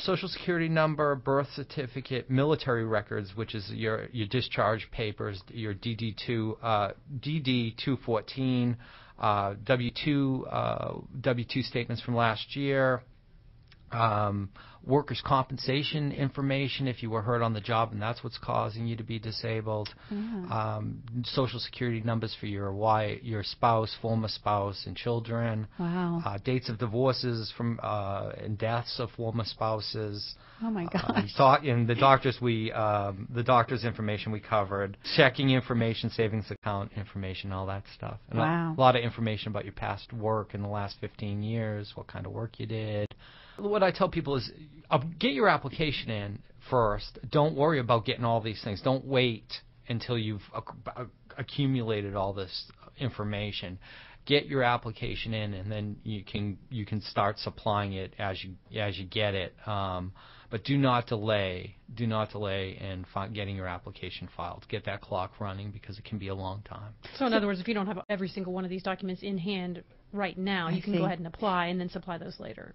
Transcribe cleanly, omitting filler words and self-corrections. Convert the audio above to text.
Social security number, birth certificate, military records, which is your discharge papers, your DD-214, W-2 statements from last year, workers' compensation information if you were hurt on the job and that's what's causing you to be disabled, social security numbers for your spouse, former spouse, and children, dates of divorces from and deaths of former spouses. Oh my gosh! In the doctor's information we covered, checking information, savings account information, all that stuff. And a lot of information about your past work in the last 15 years, what kind of work you did. What I tell people is get your application in first. Don't worry about getting all these things. Don't wait until you've accumulated all this information. Get your application in, and then you can start supplying it as you get it. But do not delay. Do not delay in getting your application filed. Get that clock running because it can be a long time. So in other words, if you don't have every single one of these documents in hand right now, you can go ahead and apply and then supply those later.